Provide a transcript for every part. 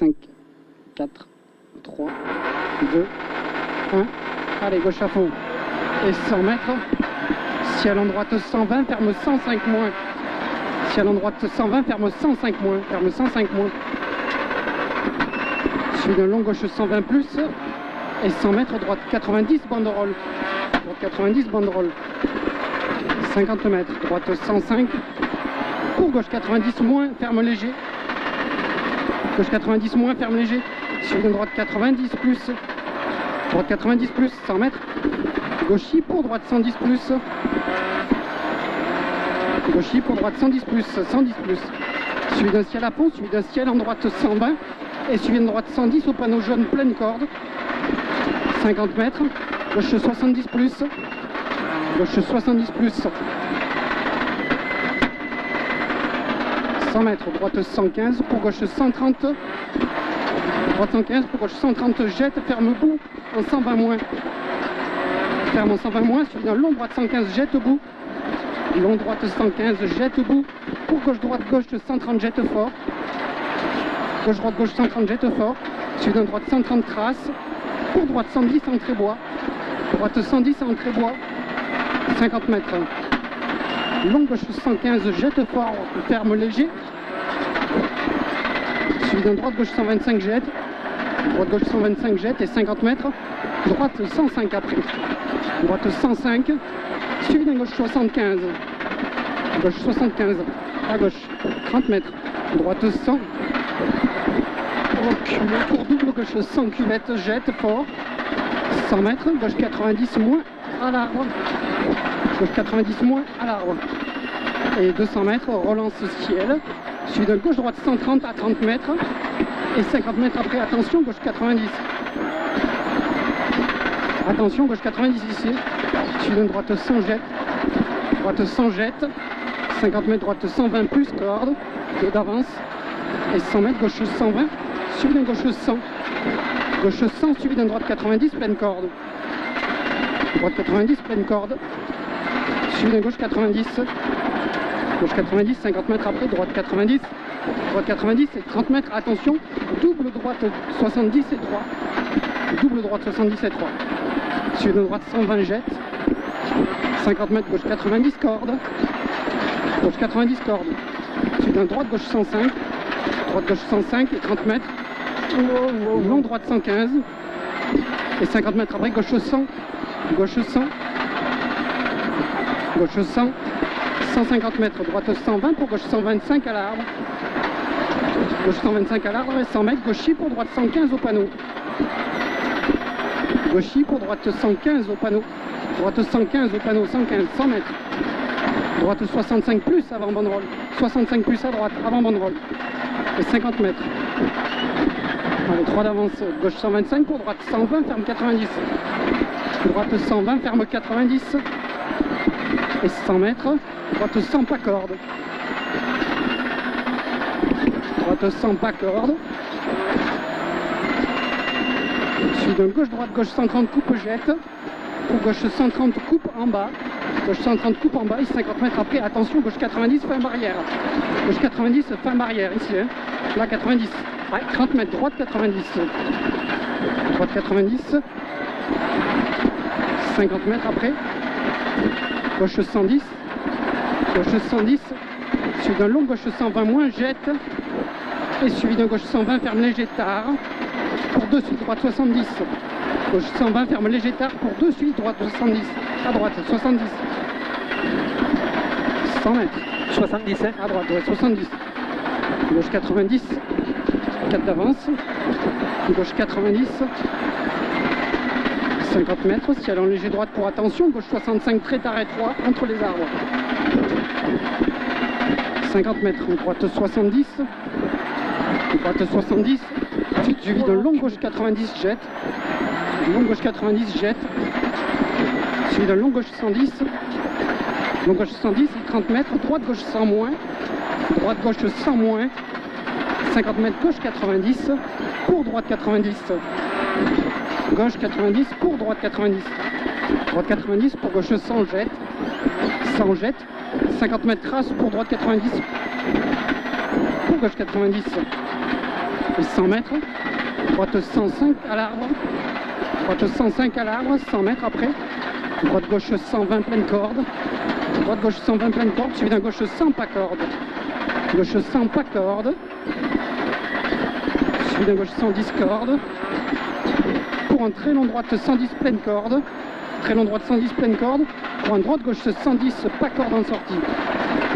5, 4, 3, 2, 1. Allez, gauche à fond. Et 100 mètres. Ciel en droite 120, ferme 105 moins. Ciel en droite 120, ferme 105 moins. Ferme 105 moins. Suivi d'un long gauche 120 plus. Et 100 mètres, droite 90, banderole. Droite 90, banderole. 50 mètres, droite 105. Pour gauche 90 moins, ferme léger. Gauche 90 moins, ferme léger. Suivi d'un droite 90 plus. Droite 90 plus, 100 mètres. Gauchis pour droite 110 plus. Gauchis pour droite 110 plus, 110 plus. Suivi d'un ciel à fond, suivi d'un ciel en droite 120. Et suivi d'une droite 110 au panneau jaune pleine corde. 50 mètres. Gauche 70 plus. Gauche 70 plus. 100 mètres, droite 115, pour gauche 130. Droite 115, pour gauche 130, jette, ferme bout en 120 moins. Ferme en 120 moins, suivi d'un long droite 115, jette bout. Long droite 115, jette bout. Pour gauche droite gauche 130, jette fort. Gauche droite gauche 130, jette fort. Suivi d'un droite 130, crasse. Pour droite 110, entrée bois. Droite 110, entrée bois. 50 mètres. Long gauche 115, jette fort, ferme léger. Suivi d'un droite gauche 125, jette. Droite gauche 125, jette et 50 mètres. Droite 105 après. Droite 105. Suivi d'un gauche 75. Gauche 75. À gauche. 30 mètres. Droite 100. Reculé pour double gauche 100 cuvette, jette fort. 100 mètres. Gauche 90 moins à l'arbre. Gauche 90 moins à l'arbre. Et 200 mètres, relance ciel. Suivi de gauche droite 130 à 30 mètres. Et 50 mètres après, attention, gauche 90. Attention, gauche 90 ici. Suivi de droite 100 jette. Droite 100 jette. 50 mètres, droite 120 plus, corde. D'avance. Et 100 mètres, gauche 120. Suivi d'un gauche 100. Gauche 100, suivi d'un droite 90, pleine corde. Droite 90, pleine corde. Suivi d'un gauche 90. Gauche 90, 50 mètres après, droite 90. Droite 90 et 30 mètres, attention, double droite 70 et 3. Double droite 70 et 3. Suivi d'un droite 120 jette. 50 mètres, gauche 90, corde. Gauche 90, corde. Suivi d'un droite gauche 105. Droite gauche 105 et 30 mètres. Long droite 115. Et 50 mètres après, gauche 100. Gauche 100. Gauche 100. 150 mètres, droite 120 pour gauche 125 à l'arbre. Gauche 125 à l'arbre et 100 mètres, gauchis pour droite 115 au panneau. Gauchis pour droite 115 au panneau. Droite 115 au panneau, 115, 100 mètres. Droite 65 plus avant banderole. 65 plus à droite, avant banderole. Et 50 mètres. Allez, 3 d'avance, gauche 125 pour droite 120, ferme 90. Droite 120, ferme 90. Et 100 mètres, droite 100 pas corde. Droite 100 pas corde. Suivi d'un gauche droite gauche 130 coupe jette. Pour gauche 130 coupe en bas. Gauche 130 coupe en bas et 50 mètres après, attention, gauche 90 fin barrière. Gauche 90 fin barrière ici, hein. Là 90. Ouais, 30 mètres, droite 90. Droite 90. 50 mètres après. Gauche 110, gauche 110, suivi d'un long gauche 120 moins, jette, et suivi d'un gauche 120, ferme léger tard, pour 2 suites, droite 70, gauche 120, ferme léger tard, pour 2 suites, droite 70, à droite 70, 100 mètres, 70, hein? à droite, ouais, 70, gauche 90, 4 d'avance, gauche 90, 50 mètres, ciel en léger droite pour attention, gauche 65, très tard étroit, entre les arbres. 50 mètres, droite 70, droite 70, ensuite suivi de long gauche 90, jette, long gauche 90, jette, suivi de long gauche 110, long gauche 110 et 30 mètres, droite gauche 100 moins, droite gauche 100 moins, 50 mètres, gauche 90, pour droite 90. Gauche 90 pour droite 90. Droite 90 pour gauche 100 jette. 100 jette. 50 mètres crasse pour droite 90. Pour gauche 90. et 100 mètres. Droite 105 à l'arbre. Droite 105 à l'arbre, 100 mètres après. Droite gauche 120 pleine corde. Droite gauche 120 pleine corde, suivi d'un gauche 100 pas corde. Gauche 100 pas corde. Suivi d'un gauche 110 corde. Pour un très long droite 110 pleine corde. Très long droite 110 pleine corde. Pour un droite gauche 110 pas corde en sortie.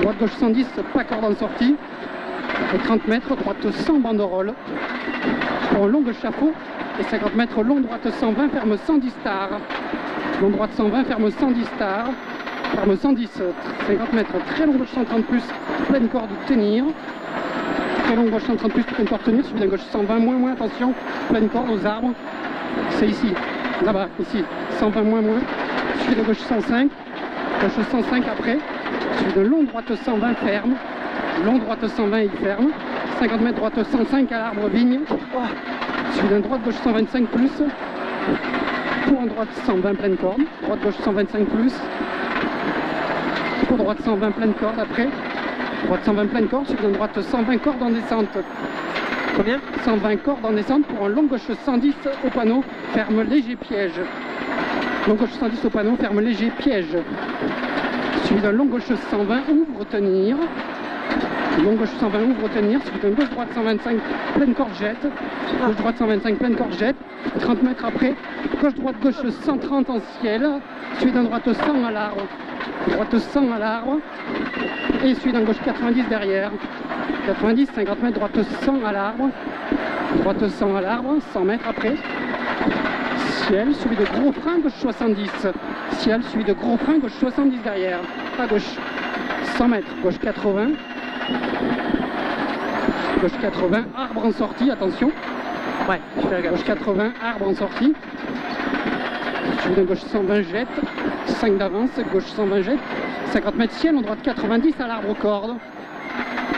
Droite gauche 110 pas corde en sortie. Et 30 mètres, droite 100 banderole. Pour un long chapeau. Et 50 mètres, long droite 120, ferme 110 stars. Long droite 120, ferme 110 stars. Ferme 110, 50 mètres, très long gauche 130 plus, pleine corde tenir. Très long gauche 130 plus, pleine corde tenir, suivi d'un gauche 120 moins, attention, pleine corde aux arbres. C'est ici, là-bas, ici, 120 moins, suivi d'un gauche 105, gauche 105 après, suivi d'un long droite 120 ferme, long droite 120 il ferme, 50 mètres droite 105 à l'arbre vigne, suivi d'un droite gauche 125 plus, pour un droite 120 pleine corde, droite gauche 125 plus, pour droite 120 pleine corde après, droite 120 pleine corde, suivi d'une droite 120 cordes en descente. Combien? 120 cordes en descente pour un long gauche 110 au panneau, ferme léger piège. Long gauche 110 au panneau, ferme léger piège. Suivi d'un long gauche 120, ouvre tenir. Long gauche 120, ouvre tenir, suivi d'un gauche droite 125 pleine corde jette. Gauche droite 125 pleine corde jette. 30 mètres après, gauche droite gauche 130 en ciel, suivi d'un droite 100 à l'arbre. Droite 100 à l'arbre et suivi d'un gauche 90 derrière. 90, 50 mètres, droite 100 à l'arbre. Droite 100 à l'arbre, 100 mètres après. Ciel, suivi de gros frein, gauche 70. Ciel, suivi de gros frein, gauche 70 derrière. À gauche, 100 mètres, gauche 80. Gauche 80, arbre en sortie, attention. Ouais, je fais la Gauche 80, arbre en sortie. Suivi d'un gauche 120 jette. 5 d'avance, gauche 120 jette. 50 mètres, ciel en droite 90 à l'arbre corde.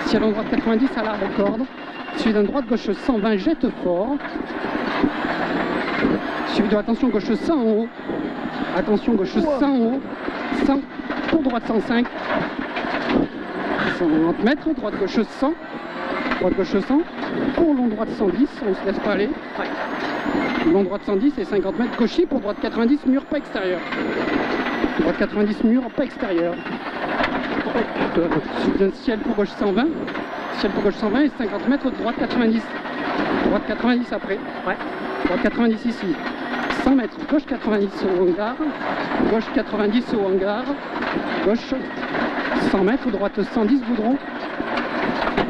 Ciel en droite 90 à l'arbre corde. Suivi d'un droite gauche 120 jette fort. Suivi de attention gauche 100 en haut. Attention gauche 100 en haut. 100 pour droite 105. 190 mètres, droite gauche 100. Droite gauche 100. Pour long droite 110, on se laisse pas aller. Ouais. Long droite 110 et 50 mètres gaucher pour droite 90, mur pas extérieur. Droite 90 mur, pas extérieur. Suivi d'un ciel pour gauche 120. Ciel pour gauche 120 et 50 mètres, droite 90. Droite 90 après. Ouais. Droite 90 ici. 100 mètres, gauche 90 au hangar. Gauche 90 au hangar. Gauche 100 mètres, droite 110 goudron.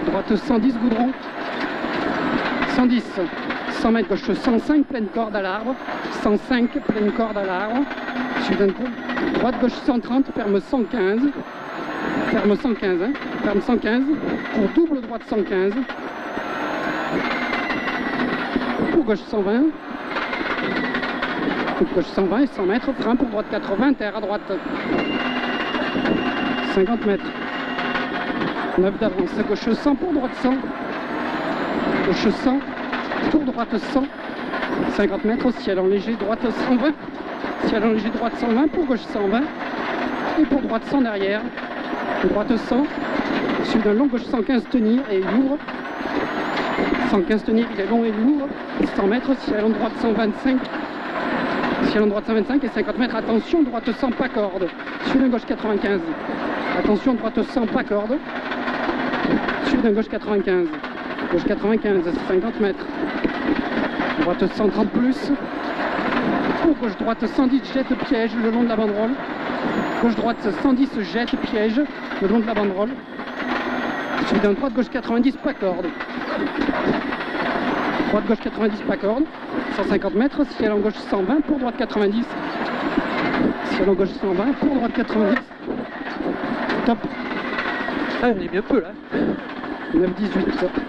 Droite 110 goudron. 110. 100 mètres, gauche 105, pleine corde à l'arbre. 105, pleine corde à l'arbre. Suivi d'un groupe. Droite gauche 130, ferme 115. Ferme 115, hein. Ferme 115. Pour double droite 115. Pour gauche 120. Pour gauche 120 et 100 mètres. Frein pour droite 80, terre à droite. 50 mètres. 9 d'avance. Gauche 100 pour droite 100. Gauche 100. Pour droite 100. 50 mètres au ciel en léger, droite 120. Ciel en léger, droite 120, pour gauche 120. Et pour droite 100 derrière. Droite 100. Suivi d'un long gauche 115 tenir et il ouvre. 115 tenir, il est long et il ouvre. 100 mètres, ciel en droite 125. Ciel en droite 125 et 50 mètres. Attention, droite 100 pas corde. Suivi d'un gauche 95. Attention, droite 100 pas corde. Suivi d'un gauche 95. Gauche 95, 50 mètres. Droite 130 plus. Pour gauche droite 110 jette piège le long de la banderole. Gauche droite 110 jette piège le long de la banderole. Suivi d'un droite gauche 90 pas corde. Droite gauche 90 pas corde. 150 mètres, ciel en gauche 120 pour droite 90. Ciel en gauche 120 pour droite 90. Top. Ah, j'en ai mis un peu là. 9-18.